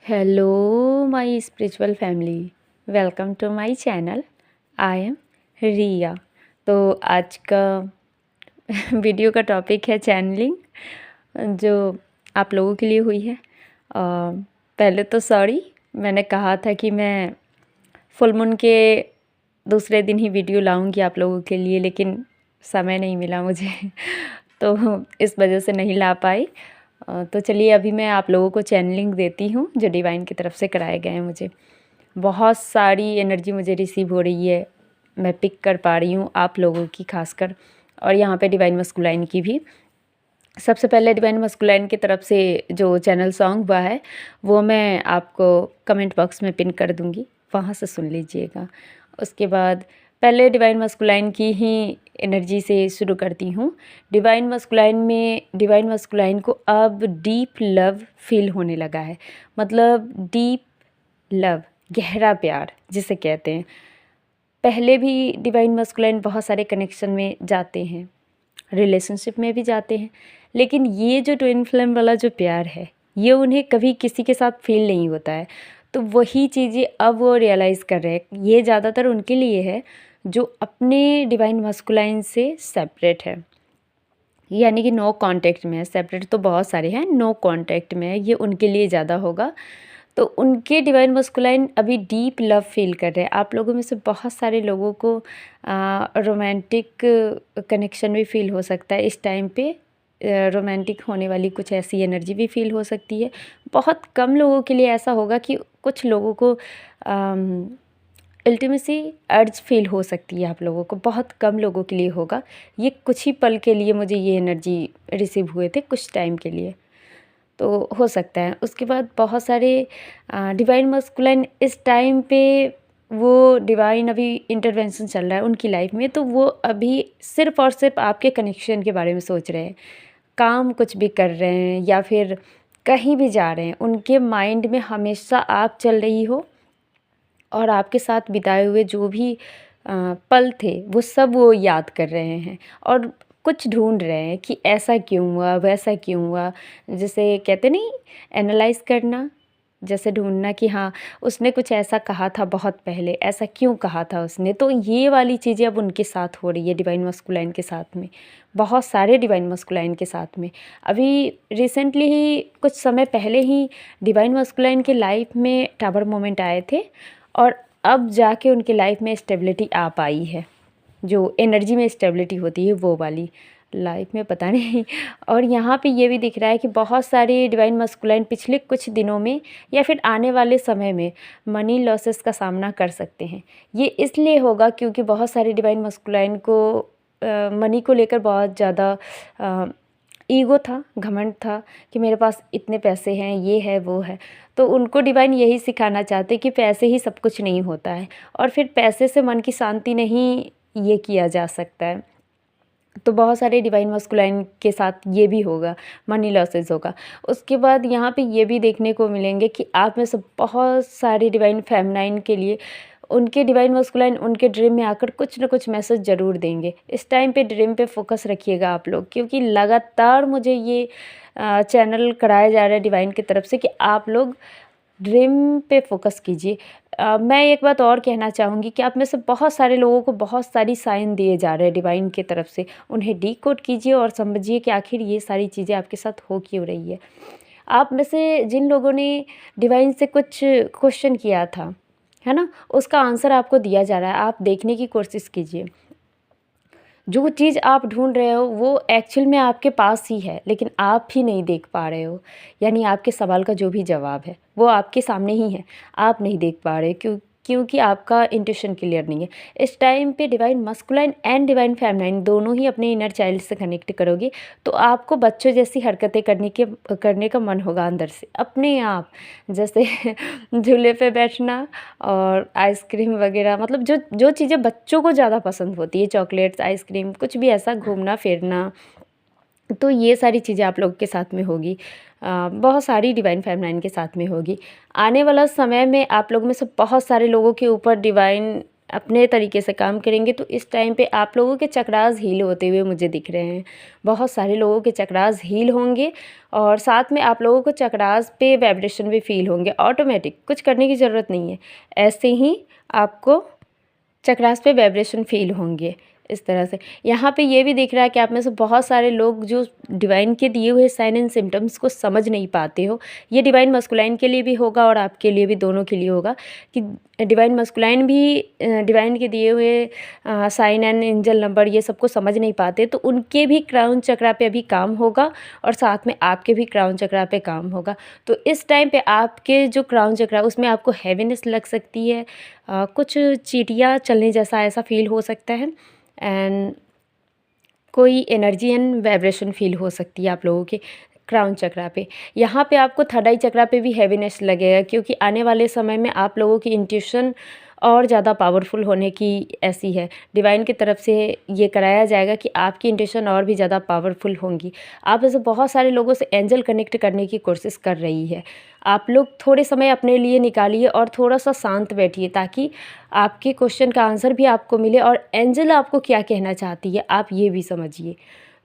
Hello my spiritual family, welcome to my channel. I am Riya. तो आज का video का टॉपिक है चैनलिंग, जो आप लोगों के लिए हुई है। पहले तो सॉरी, मैंने कहा था कि मैं फुल मून के दूसरे दिन ही वीडियो लाऊंगी आप लोगों के लिए, लेकिन समय नहीं मिला मुझे तो इस वजह से नहीं ला पाई। तो चलिए अभी मैं आप लोगों को चैनलिंग देती हूँ जो डिवाइन की तरफ से कराए गए हैं। मुझे बहुत सारी एनर्जी मुझे रिसीव हो रही है, मैं पिक कर पा रही हूँ आप लोगों की खासकर, और यहाँ पे डिवाइन मस्कुलाइन की भी। सबसे पहले डिवाइन मस्कुलाइन की तरफ से जो चैनल सॉन्ग हुआ है वो मैं आपको कमेंट बॉक्स में पिन कर दूँगी, वहाँ से सुन लीजिएगा। उसके बाद पहले डिवाइन मस्कुलाइन की ही एनर्जी से शुरू करती हूँ। डिवाइन मस्कुलाइन को अब डीप लव फील होने लगा है, मतलब डीप लव, गहरा प्यार जिसे कहते हैं। पहले भी डिवाइन मस्कुलाइन बहुत सारे कनेक्शन में जाते हैं, रिलेशनशिप में भी जाते हैं, लेकिन ये जो ट्विन फ्लेम वाला जो प्यार है ये उन्हें कभी किसी के साथ फील नहीं होता है। तो वही चीज़ें अब वो रियलाइज़ कर रहे हैं। ये ज़्यादातर उनके लिए है जो अपने डिवाइन मस्कुलाइन से सेपरेट है, यानी कि नो कांटेक्ट में है। सेपरेट तो बहुत सारे हैं, नो कांटेक्ट में है, ये उनके लिए ज़्यादा होगा। तो उनके डिवाइन मस्कुलाइन अभी डीप लव फील कर रहे हैं। आप लोगों में से बहुत सारे लोगों को रोमांटिक कनेक्शन भी फील हो सकता है इस टाइम पे। रोमांटिक होने वाली कुछ ऐसी एनर्जी भी फील हो सकती है। बहुत कम लोगों के लिए ऐसा होगा कि कुछ लोगों को अल्टीमेसी अर्ज फील हो सकती है। आप लोगों को बहुत कम लोगों के लिए होगा। ये कुछ ही पल के लिए मुझे ये एनर्जी रिसीव हुए थे, कुछ टाइम के लिए, तो हो सकता है। उसके बाद बहुत सारे डिवाइन मस्कुलाइन इस टाइम पे, वो डिवाइन अभी इंटरवेंशन चल रहा है उनकी लाइफ में, तो वो अभी सिर्फ़ और सिर्फ आपके कनेक्शन के बारे में सोच रहे हैं। काम कुछ भी कर रहे हैं या फिर कहीं भी जा रहे हैं, उनके माइंड में हमेशा आप चल रही हो और आपके साथ बिताए हुए जो भी पल थे वो सब वो याद कर रहे हैं और कुछ ढूंढ रहे हैं कि ऐसा क्यों हुआ, वैसा क्यों हुआ। जैसे कहते नहीं, एनालाइज करना, जैसे ढूंढना कि हाँ उसने कुछ ऐसा कहा था बहुत पहले, ऐसा क्यों कहा था उसने। तो ये वाली चीज़ें अब उनके साथ हो रही है डिवाइन मस्कुलाइन के साथ में, बहुत सारे डिवाइन मस्कुलाइन के साथ में। अभी रिसेंटली ही, कुछ समय पहले ही डिवाइन मस्कुलाइन के लाइफ में टावर मोमेंट आए थे और अब जाके उनकी लाइफ में स्टेबिलिटी आ पाई है। जो एनर्जी में स्टेबिलिटी होती है वो वाली लाइफ में पता नहीं। और यहाँ पे ये भी दिख रहा है कि बहुत सारे डिवाइन मस्कुलाइन पिछले कुछ दिनों में या फिर आने वाले समय में मनी लॉसेस का सामना कर सकते हैं। ये इसलिए होगा क्योंकि बहुत सारे डिवाइन मस्कुलाइन को मनी को लेकर बहुत ज़्यादा ईगो था, घमंड था कि मेरे पास इतने पैसे हैं, ये है वो है। तो उनको डिवाइन यही सिखाना चाहते कि पैसे ही सब कुछ नहीं होता है, और फिर पैसे से मन की शांति नहीं ये किया जा सकता है। तो बहुत सारे डिवाइन मस्कुलाइन के साथ ये भी होगा, मनी लॉसेस होगा। उसके बाद यहाँ पे ये भी देखने को मिलेंगे कि आप में से बहुत सारे डिवाइन फेमिनाइन के लिए उनके डिवाइन मस्कुलाइन उनके ड्रीम में आकर कुछ ना कुछ मैसेज ज़रूर देंगे। इस टाइम पे ड्रीम पे फोकस रखिएगा आप लोग, क्योंकि लगातार मुझे ये चैनल कराया जा रहा है डिवाइन की तरफ से कि आप लोग ड्रीम पे फोकस कीजिए। मैं एक बात और कहना चाहूँगी कि आप में से बहुत सारे लोगों को बहुत सारी साइन दिए जा रहे हैं डिवाइन की तरफ से। उन्हें डीकोड कीजिए और समझिए कि आखिर ये सारी चीज़ें आपके साथ हो क्यों रही है। आप में से जिन लोगों ने डिवाइन से कुछ क्वेश्चन किया था, है ना, उसका आंसर आपको दिया जा रहा है। आप देखने की कोशिश कीजिए। जो चीज़ आप ढूंढ रहे हो वो एक्चुअल में आपके पास ही है, लेकिन आप ही नहीं देख पा रहे हो। यानी आपके सवाल का जो भी जवाब है वो आपके सामने ही है, आप नहीं देख पा रहे क्योंकि आपका इंट्यूशन क्लियर नहीं है। इस टाइम पे divine masculine and divine feminine दोनों ही अपने इनर चाइल्ड से कनेक्ट करोगे तो आपको बच्चों जैसी हरकतें करने का मन होगा अंदर से अपने आप। जैसे झूले पे बैठना और आइसक्रीम वगैरह, मतलब जो जो चीज़ें बच्चों को ज़्यादा पसंद होती है, चॉकलेट्स, आइसक्रीम, कुछ भी ऐसा, घूमना फिरना, तो ये सारी चीज़ें आप लोगों के साथ में होगी। बहुत सारी डिवाइन फेमिनाइन के साथ में होगी। आने वाला समय में आप लोगों में से बहुत सारे लोगों के ऊपर डिवाइन अपने तरीके से काम करेंगे तो इस टाइम पे आप लोगों के चक्रास हील होते हुए मुझे दिख रहे हैं। बहुत सारे लोगों के चक्रास हील होंगे और साथ में आप लोगों को चक्रास पे वाइब्रेशन भी फील होंगे ऑटोमेटिक, कुछ करने की ज़रूरत नहीं है। ऐसे ही आपको चक्रास पे वाइब्रेशन फील होंगे इस तरह से। यहाँ पे ये भी दिख रहा है कि आप में से बहुत सारे लोग जो डिवाइन के दिए हुए साइन एंड सिम्टम्स को समझ नहीं पाते हो। ये डिवाइन मस्कुलाइन के लिए भी होगा और आपके लिए भी, दोनों के लिए होगा कि डिवाइन मस्कुलाइन भी डिवाइन के दिए हुए साइन एंड एंजल नंबर ये सबको समझ नहीं पाते, तो उनके भी क्राउन चक्रा पे अभी काम होगा और साथ में आपके भी क्राउन चक्रा पे काम होगा। तो इस टाइम पे आपके जो क्राउन चक्रा उसमें आपको हैवीनेस लग सकती है, कुछ चींटियाँ चलने जैसा ऐसा फील हो सकता है एंड कोई एनर्जी एंड वाइब्रेशन फील हो सकती है आप लोगों के क्राउन चक्रा पे। यहाँ पे आपको थर्ड आई चक्रा पे भी हैवीनेस लगेगा क्योंकि आने वाले समय में आप लोगों की इंट्यूशन और ज़्यादा पावरफुल होने की ऐसी है। डिवाइन की तरफ से ये कराया जाएगा कि आपकी इंट्यूशन और भी ज़्यादा पावरफुल होंगी। आप ऐसे बहुत सारे लोगों से एंजल कनेक्ट करने की कोशिश कर रही है। आप लोग थोड़े समय अपने लिए निकालिए और थोड़ा सा शांत बैठिए ताकि आपके क्वेश्चन का आंसर भी आपको मिले और एंजल आपको क्या कहना चाहती है आप ये भी समझिए।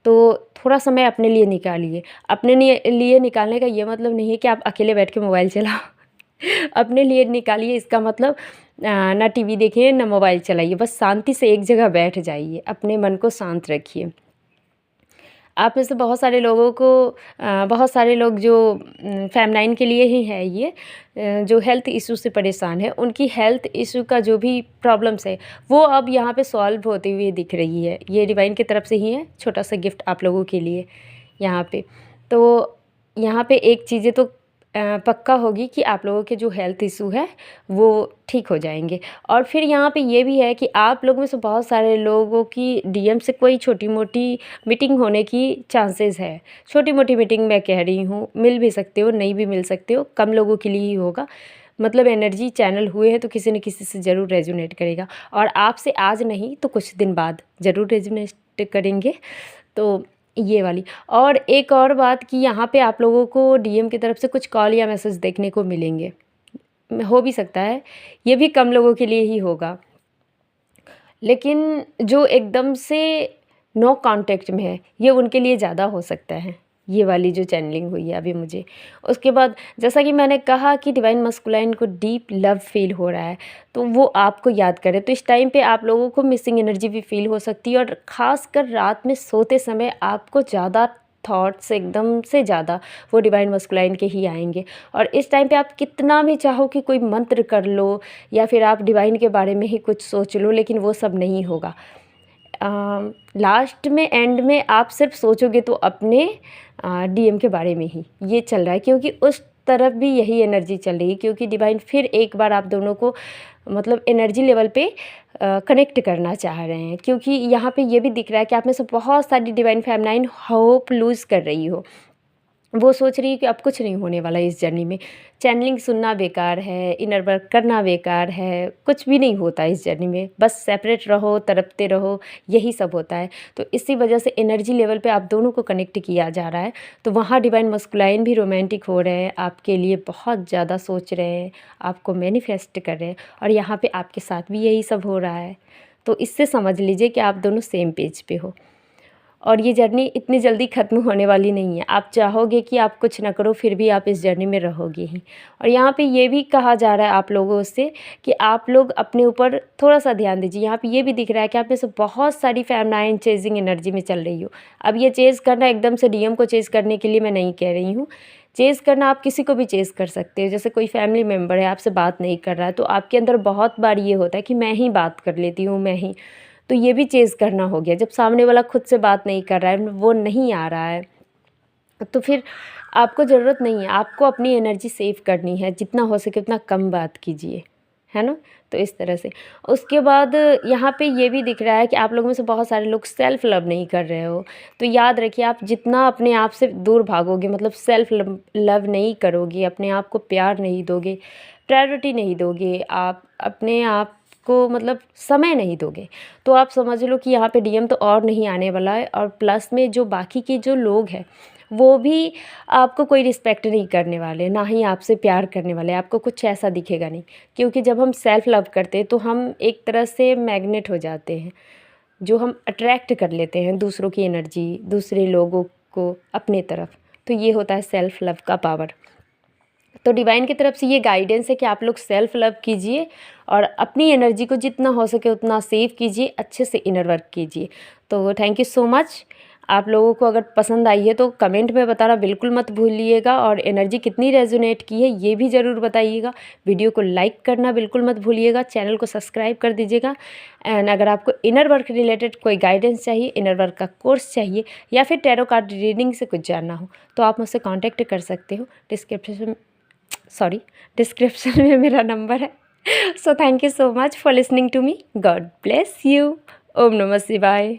तो थोड़ा समय अपने लिए निकालिए। अपने लिए निकालने का ये मतलब नहीं है कि आप अकेले बैठ के मोबाइल चलाओ। अपने लिए निकालिए इसका मतलब ना टीवी देखिए ना मोबाइल चलाइए, बस शांति से एक जगह बैठ जाइए, अपने मन को शांत रखिए। आप में से बहुत सारे लोगों को बहुत सारे लोग जो फेमनाइन के लिए ही है ये, जो हेल्थ इशू से परेशान है, उनकी हेल्थ इशू का जो भी प्रॉब्लम्स है वो अब यहाँ पे सॉल्व होती हुई दिख रही है। ये डिवाइन की तरफ से ही है, छोटा सा गिफ्ट आप लोगों के लिए यहाँ पे। तो यहाँ पे एक चीज़ें तो पक्का होगी कि आप लोगों के जो हेल्थ इशू है वो ठीक हो जाएंगे। और फिर यहाँ पे ये भी है कि आप लोगों में से बहुत सारे लोगों की डीएम से कोई छोटी मोटी मीटिंग होने की चांसेस है। छोटी मोटी मीटिंग मैं कह रही हूँ, मिल भी सकते हो नहीं भी मिल सकते हो, कम लोगों के लिए ही होगा। मतलब एनर्जी चैनल हुए हैं तो किसी न किसी से ज़रूर रेजोनेट करेगा और आपसे आज नहीं तो कुछ दिन बाद ज़रूर रेजोनेट करेंगे। तो ये वाली और एक और बात कि यहाँ पे आप लोगों को डीएम की तरफ से कुछ कॉल या मैसेज देखने को मिलेंगे। हो भी सकता है ये भी कम लोगों के लिए ही होगा, लेकिन जो एकदम से नो कांटेक्ट में है ये उनके लिए ज़्यादा हो सकता है। ये वाली जो चैनलिंग हुई है अभी मुझे, उसके बाद जैसा कि मैंने कहा कि डिवाइन मस्कुलाइन को डीप लव फील हो रहा है तो वो आपको याद करे। तो इस टाइम पे आप लोगों को मिसिंग एनर्जी भी फील हो सकती है और ख़ासकर रात में सोते समय आपको ज़्यादा थॉट्स एकदम से ज़्यादा वो डिवाइन मस्कुलाइन के ही आएंगे। और इस टाइम पे आप कितना भी चाहो कि कोई मंत्र कर लो या फिर आप डिवाइन के बारे में ही कुछ सोच लो, लेकिन वो सब नहीं होगा। लास्ट में एंड में आप सिर्फ सोचोगे तो अपने डीएम के बारे में ही ये चल रहा है क्योंकि उस तरफ भी यही एनर्जी चल रही है क्योंकि डिवाइन फिर एक बार आप दोनों को मतलब एनर्जी लेवल पे कनेक्ट करना चाह रहे हैं। क्योंकि यहाँ पे ये भी दिख रहा है कि आप में से बहुत सारी डिवाइन फेमनाइन होप लूज़ कर रही हो। वो सोच रही है कि अब कुछ नहीं होने वाला इस जर्नी में, चैनलिंग सुनना बेकार है, इनर वर्क करना बेकार है, कुछ भी नहीं होता इस जर्नी में, बस सेपरेट रहो, तड़पते रहो, यही सब होता है। तो इसी वजह से एनर्जी लेवल पे आप दोनों को कनेक्ट किया जा रहा है। तो वहाँ डिवाइन मस्कुलाइन भी रोमांटिक हो रहे हैं, आपके लिए बहुत ज़्यादा सोच रहे हैं, आपको मैनिफेस्ट कर रहे हैं और यहाँ पे आपके साथ भी यही सब हो रहा है। तो इससे समझ लीजिए कि आप दोनों सेम पेज पे हो और ये जर्नी इतनी जल्दी ख़त्म होने वाली नहीं है। आप चाहोगे कि आप कुछ ना करो फिर भी आप इस जर्नी में रहोगे ही। और यहाँ पे ये भी कहा जा रहा है आप लोगों से कि आप लोग अपने ऊपर थोड़ा सा ध्यान दीजिए। यहाँ पे ये भी दिख रहा है कि आप में से बहुत सारी फेमनाइन चेजिंग एनर्जी में चल रही हो। अब ये चेज़ करना एकदम से डीएम को चेज़ करने के लिए मैं नहीं कह रही हूँ। चेज़ करना आप किसी को भी चेज़ कर सकते हो। जैसे कोई फैमिली मेम्बर है आपसे बात नहीं कर रहा है तो आपके अंदर बहुत बार ये होता है कि मैं ही बात कर लेती हूँ, मैं ही, तो ये भी चेज़ करना हो गया। जब सामने वाला खुद से बात नहीं कर रहा है, वो नहीं आ रहा है, तो फिर आपको ज़रूरत नहीं है, आपको अपनी एनर्जी सेव करनी है, जितना हो सके उतना कम बात कीजिए, है ना। तो इस तरह से उसके बाद यहाँ पे ये भी दिख रहा है कि आप लोगों में से बहुत सारे लोग सेल्फ़ लव नहीं कर रहे हो। तो याद रखिए आप जितना अपने आप से दूर भागोगे, मतलब सेल्फ़ लव नहीं करोगे, अपने आप को प्यार नहीं दोगे, प्रायोरिटी नहीं दोगे, आप अपने आप को मतलब समय नहीं दोगे, तो आप समझ लो कि यहाँ पे डीएम तो और नहीं आने वाला है। और प्लस में जो बाकी के जो लोग हैं वो भी आपको कोई रिस्पेक्ट नहीं करने वाले, ना ही आपसे प्यार करने वाले, आपको कुछ ऐसा दिखेगा नहीं। क्योंकि जब हम सेल्फ़ लव करते हैं तो हम एक तरह से मैग्नेट हो जाते हैं, जो हम अट्रैक्ट कर लेते हैं दूसरों की एनर्जी, दूसरे लोगों को अपने तरफ। तो ये होता है सेल्फ़ लव का पावर। तो डिवाइन की तरफ से ये गाइडेंस है कि आप लोग सेल्फ़ लव कीजिए और अपनी एनर्जी को जितना हो सके उतना सेव कीजिए, अच्छे से इनर वर्क कीजिए। तो थैंक यू सो मच। आप लोगों को अगर पसंद आई है तो कमेंट में बताना बिल्कुल मत भूलिएगा, और एनर्जी कितनी रेजोनेट की है ये भी ज़रूर बताइएगा। वीडियो को लाइक करना बिल्कुल मत भूलिएगा, चैनल को सब्सक्राइब कर दीजिएगा। एंड अगर आपको इनर वर्क रिलेटेड कोई गाइडेंस चाहिए, इनर वर्क का कोर्स चाहिए, या फिर टैरो कार्ड रीडिंग से कुछ जानना हो तो आप मुझसे कॉन्टैक्ट कर सकते हो। डिस्क्रिप्शन में मेरा नंबर है। So thank you so much for listening to me. God bless you. Om नमः शिवाय।